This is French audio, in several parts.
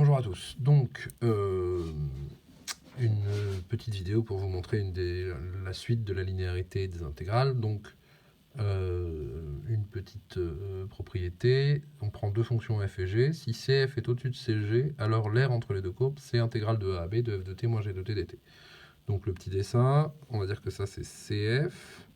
Bonjour à tous. Donc, une petite vidéo pour vous montrer la suite de la linéarité des intégrales. Donc, une petite propriété. On prend deux fonctions f et g. Si cf est au-dessus de cg, alors l'aire entre les deux courbes, c'est intégrale de a à b de f de t moins g de t dt. Donc, le petit dessin, on va dire que ça c'est cf,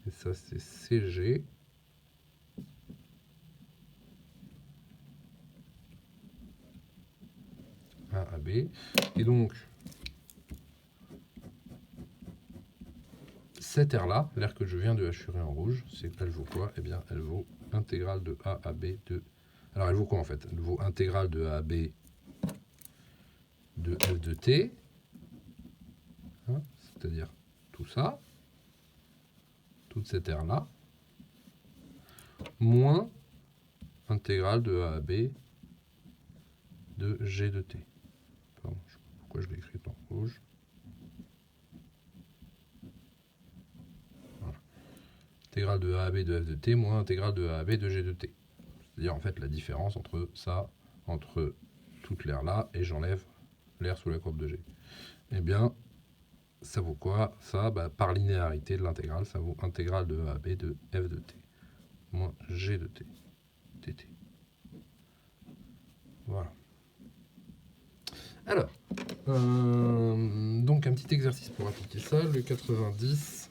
et ça c'est cg. A à b. Et donc, cette aire-là, l'aire que je viens de hachurer en rouge, elle vaut quoi? Eh bien, elle vaut intégrale de a à b de... Alors, elle vaut quoi en fait? Elle vaut intégrale de a à b de f de t, hein, c'est-à-dire tout ça, toute cette aire-là, moins intégrale de a à b de g de t. Pardon, je sais pas pourquoi je l'ai écrit en rouge. Voilà. Intégrale de a à b de f de t moins intégrale de a à b de g de t. C'est-à-dire en fait la différence entre ça, entre toute l'aire là, et j'enlève l'aire sous la courbe de g. Eh bien, ça vaut quoi? Ça, par linéarité de l'intégrale, ça vaut intégrale de a à b de f de t moins g de t dt. Voilà. Alors, donc un petit exercice pour appliquer ça, le 90,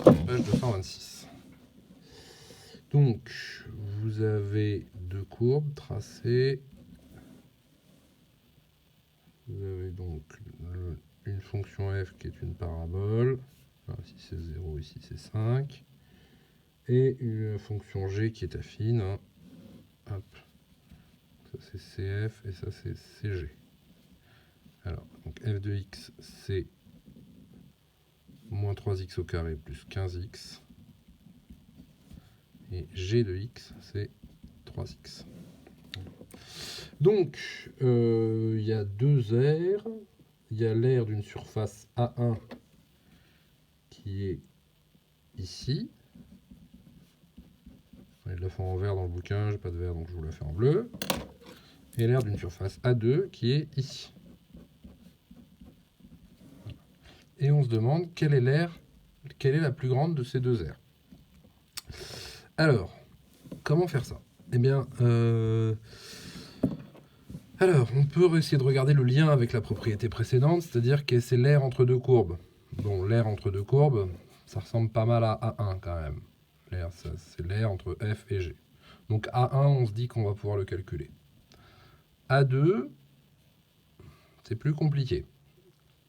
page 226. Donc, vous avez deux courbes tracées. Vous avez donc une fonction f qui est une parabole. Alors, ici c'est 0, ici c'est 5. Et une fonction g qui est affine. Hein. Hop. Ça c'est cf et ça c'est cg. Alors, donc f de x c'est moins 3x au carré plus 15x. Et g de x c'est 3x. Donc, il y a deux aires. Il y a l'aire d'une surface A1 qui est ici. Je la fais en vert dans le bouquin, j'ai pas de vert donc je vous la fais en bleu. Et l'aire d'une surface A2 qui est ici. Et on se demande quelle est la plus grande de ces deux aires. Alors, comment faire ça? Eh bien, alors, on peut essayer de regarder le lien avec la propriété précédente, c'est-à-dire que c'est l'aire entre deux courbes. Bon, l'aire entre deux courbes, ça ressemble pas mal à A1 quand même. C'est l'aire entre F et G. Donc A1, on se dit qu'on va pouvoir le calculer. A2, c'est plus compliqué.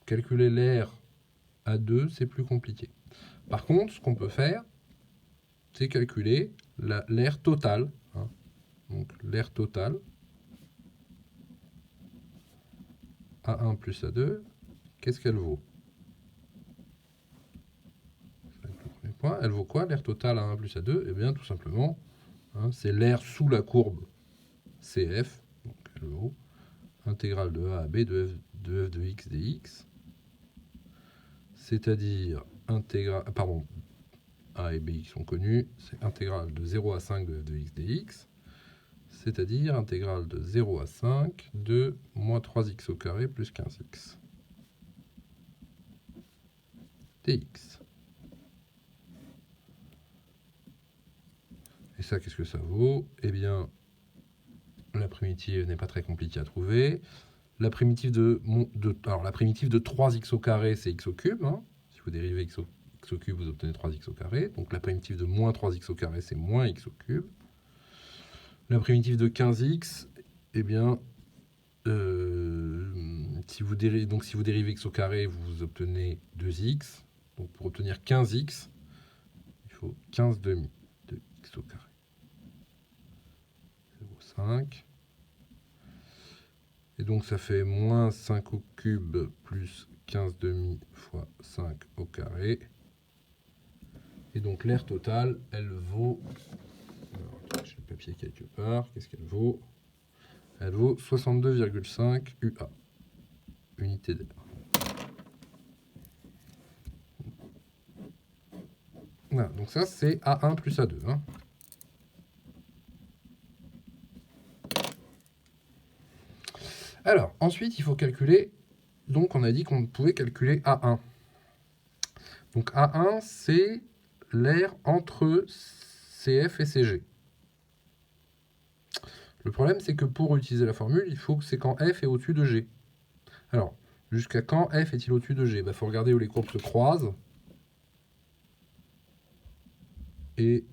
Calculer l'aire A2, c'est plus compliqué. Par contre, ce qu'on peut faire, c'est calculer l'aire totale. Hein. Donc l'aire totale, A1 plus A2, qu'est-ce qu'elle vaut? Elle vaut quoi, l'aire totale à 1 plus A2? Eh bien, tout simplement, hein, c'est l'aire sous la courbe CF. Donc, elle vaut intégrale de A à B de f de x dx. C'est-à-dire, A et B qui sont connus, c'est intégrale de 0 à 5 de f de x dx. C'est-à-dire, intégrale de 0 à 5 de moins 3x au carré plus 15x dx. Et ça, qu'est-ce que ça vaut? Eh bien, la primitive n'est pas très compliquée à trouver. La primitive de 3x au carré, c'est x au cube. Hein. Si vous dérivez x au cube, vous obtenez 3x au carré. Donc la primitive de moins 3x au carré, c'est moins x au cube. La primitive de 15x, eh bien, si vous dérivez x au carré, vous obtenez 2x. Donc pour obtenir 15x, il faut 15 demi de x au carré. 0,5. Et donc ça fait moins 5 au cube plus 15 demi fois 5 au carré. Et donc l'aire totale, elle vaut... Alors, j'ai le papier quelque part. Qu'est-ce qu'elle vaut? Elle vaut 62,5 UA. Unité d'air. Voilà, donc ça c'est A1 plus A2. Hein. Alors, ensuite, il faut calculer, donc on a dit qu'on pouvait calculer A1. Donc A1, c'est l'aire entre CF et CG. Le problème, c'est que pour utiliser la formule, il faut que c'est quand F est au-dessus de G. Alors, jusqu'à quand F est-il au-dessus de G? Il faut regarder où les courbes se croisent. Et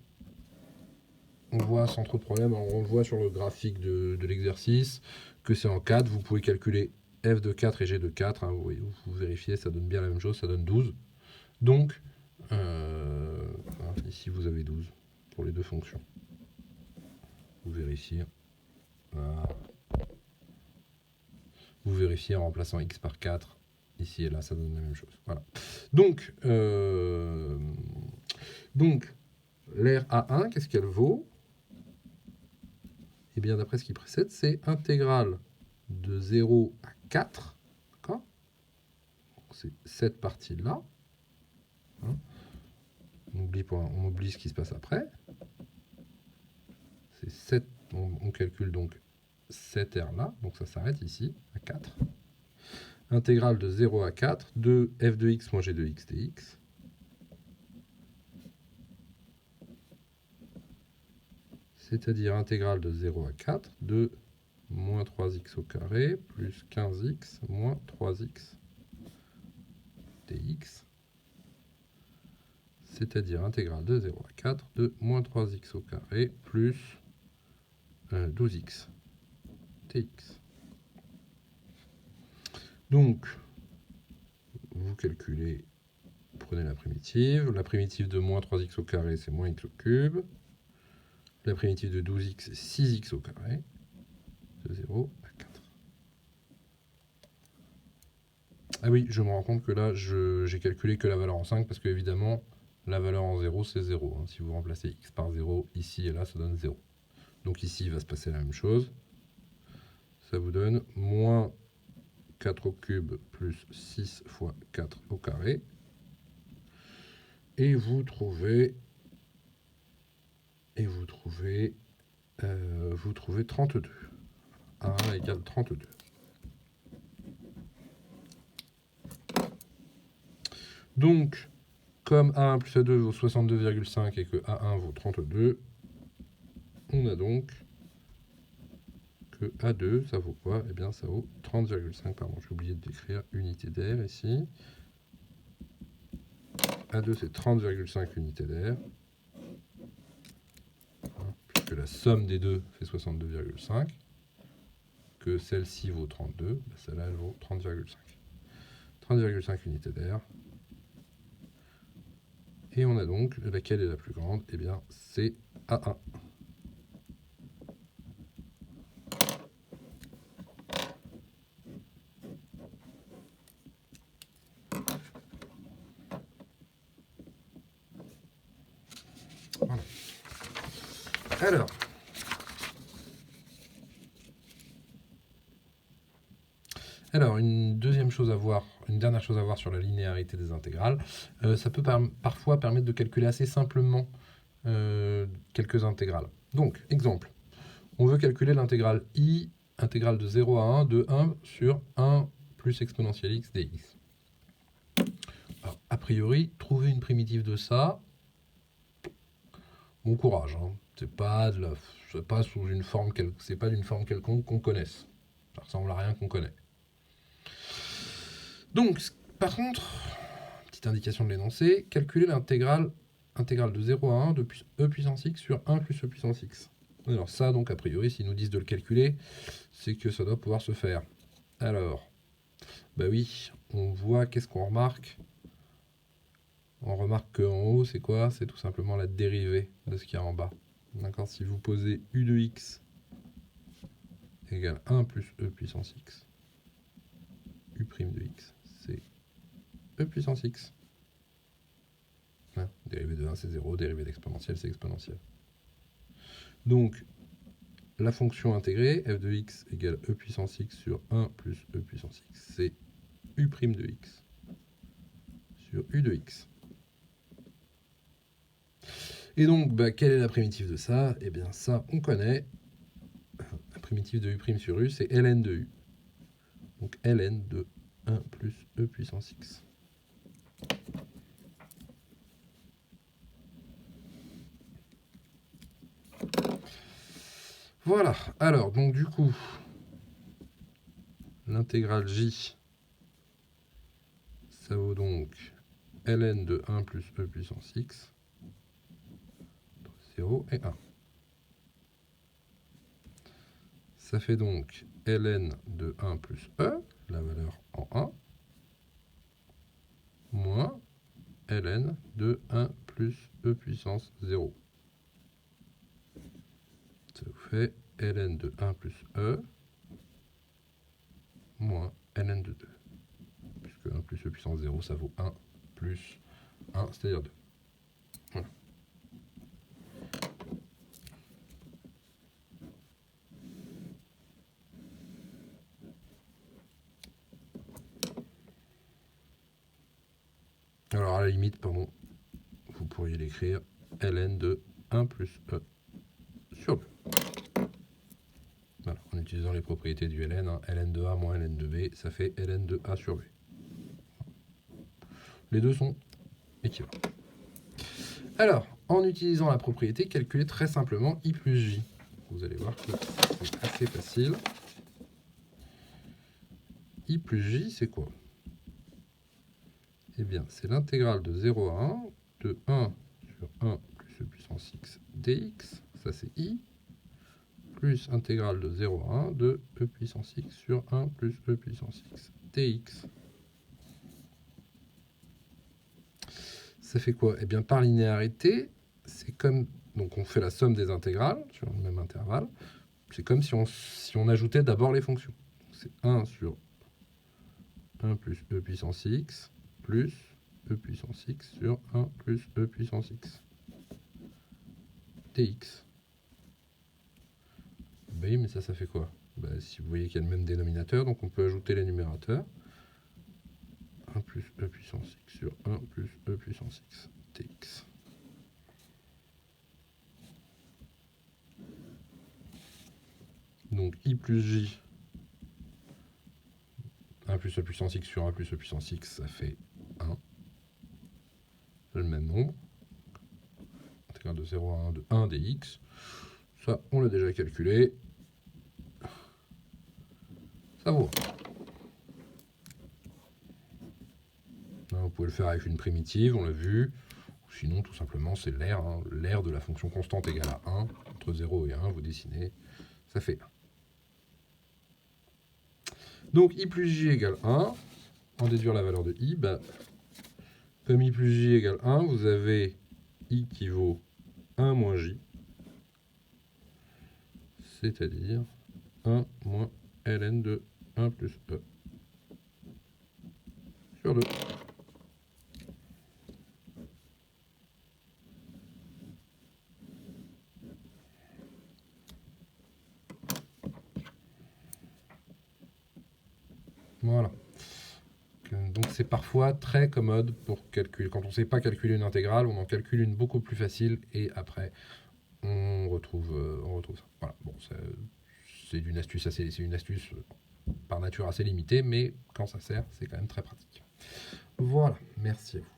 on voit sans trop de problème, on le voit sur le graphique de l'exercice, que c'est en 4. Vous pouvez calculer F de 4 et G de 4. Hein, vous vérifiez, ça donne bien la même chose, ça donne 12. Donc, ici vous avez 12 pour les deux fonctions. Vous vérifiez. Voilà. Vous vérifiez en remplaçant x par 4. Ici et là, ça donne la même chose. Voilà. Donc l'aire A1, qu'est-ce qu'elle vaut? Eh bien, d'après ce qui précède, c'est intégrale de 0 à 4. D'accord? C'est cette partie-là. Hein, on oublie ce qui se passe après. C'est 7. On calcule donc cette aire-là. Donc ça s'arrête ici, à 4. Intégrale de 0 à 4 de f de x moins g de x dx. C'est-à-dire intégrale de 0 à 4 de moins 3x au carré plus 15x moins 3x dx. C'est-à-dire intégrale de 0 à 4 de moins 3x au carré plus 12x dx. Donc, vous calculez, prenez la primitive. La primitive de moins 3x au carré, c'est moins x au cube. La primitive de 12x, c'est 6x au carré. De 0 à 4. Ah oui, je me rends compte que là, j'ai calculé que la valeur en 5, parce que évidemment, la valeur en 0, c'est 0. Hein. Si vous remplacez x par 0, ici et là, ça donne 0. Donc ici, il va se passer la même chose. Ça vous donne moins 4 au cube plus 6 fois 4 au carré. Et vous trouvez 32. A1 égale 32. Donc, comme A1 plus A2 vaut 62,5 et que A1 vaut 32, on a donc que A2, ça vaut quoi? Eh bien, ça vaut 30,5. Pardon, j'ai oublié de décrire unité d'air ici. A2, c'est 30,5 unités d'air. Puisque la somme des deux fait 62,5. Que celle-ci vaut 32, celle-là, elle vaut 30,5. 30,5 unités d'air. Et on a donc laquelle est la plus grande? Eh bien, c'est A1. Voilà. Alors, une dernière chose à voir sur la linéarité des intégrales, ça peut parfois permettre de calculer assez simplement quelques intégrales. Donc, exemple, on veut calculer l'intégrale i, intégrale de 0 à 1, de 1 sur 1 plus exponentielle x dx. Alors, a priori, trouver une primitive de ça, bon courage, hein. C'est pas d'une forme quelconque qu'on connaisse. Ça ressemble à rien qu'on connaît. Donc, par contre, petite indication de l'énoncé, calculer l'intégrale de 0 à 1 de e puissance x sur 1 plus e puissance x. Alors ça, donc, a priori, s'ils nous disent de le calculer, c'est que ça doit pouvoir se faire. Alors, bah oui, on voit, qu'est-ce qu'on remarque? On remarque qu'en haut, c'est quoi? C'est tout simplement la dérivée de ce qu'il y a en bas. D'accord? Si vous posez u de x égale 1 plus e puissance x, u' de x, c'est e puissance x. Hein, dérivée de 1, c'est 0, dérivée d'exponentielle, c'est exponentielle. Donc, la fonction intégrée, f de x égale e puissance x sur 1 plus e puissance x, c'est u' de x sur u de x. Et donc, bah, quelle est la primitive de ça? Eh bien, ça, on connaît. La primitive de u' sur u, c'est ln de u. Donc ln de 1 plus e puissance x. Voilà, alors donc du coup, l'intégrale j, ça vaut donc ln de 1 plus e puissance x, 0 et 1. Ça fait donc ln de 1 plus e, la valeur en 1, moins ln de 1 plus e puissance 0. Ça vous fait ln de 1 plus e moins ln de 2. Puisque 1 plus e puissance 0, ça vaut 1 plus 1, c'est-à-dire 2. Voilà. Alors à la limite, pardon, vous pourriez l'écrire ln de 1 plus e sur 2. Voilà, en utilisant les propriétés du ln, hein, ln de a moins ln de b, ça fait ln de a sur b. Les deux sont équivalents. Alors, en utilisant la propriété, calculez très simplement i plus j. Vous allez voir que c'est assez facile. I plus j, c'est quoi? Eh bien, c'est l'intégrale de 0 à 1 de 1 sur 1 plus e puissance x dx, ça c'est i, plus intégrale de 0 à 1 de e puissance x sur 1 plus e puissance x dx. Ça fait quoi? Eh bien, par linéarité, c'est comme... Donc, on fait la somme des intégrales sur le même intervalle. C'est comme si on ajoutait d'abord les fonctions. C'est 1 sur 1 plus e puissance x plus e puissance x sur 1 plus e puissance x dx. Ben oui, mais ça fait quoi? Ben, si vous voyez qu'il y a le même dénominateur, donc on peut ajouter les numérateurs. 1 plus e puissance x sur 1 plus e puissance x dx. Donc i plus j, 1 plus e puissance x sur 1 plus e puissance x, ça fait 1. C'est le même nombre. Intégrale de 0 à 1 de 1 dx. Ça, on l'a déjà calculé. Ça vaut 1. Vous pouvez le faire avec une primitive, on l'a vu. Sinon, tout simplement, c'est l'air. Hein. L'air de la fonction constante égale à 1. Entre 0 et 1, vous dessinez. Ça fait 1. Donc, i plus j égale 1. En déduire la valeur de i, bah, comme i plus j égale 1, vous avez i qui vaut 1 moins j. C'est-à-dire 1 moins ln de 1 plus e sur 2. Voilà. Donc c'est parfois très commode pour calculer. Quand on ne sait pas calculer une intégrale, on en calcule une beaucoup plus facile et après on retrouve ça. Voilà. Bon, c'est une astuce par nature assez limitée, mais quand ça sert, c'est quand même très pratique. Voilà, merci à vous.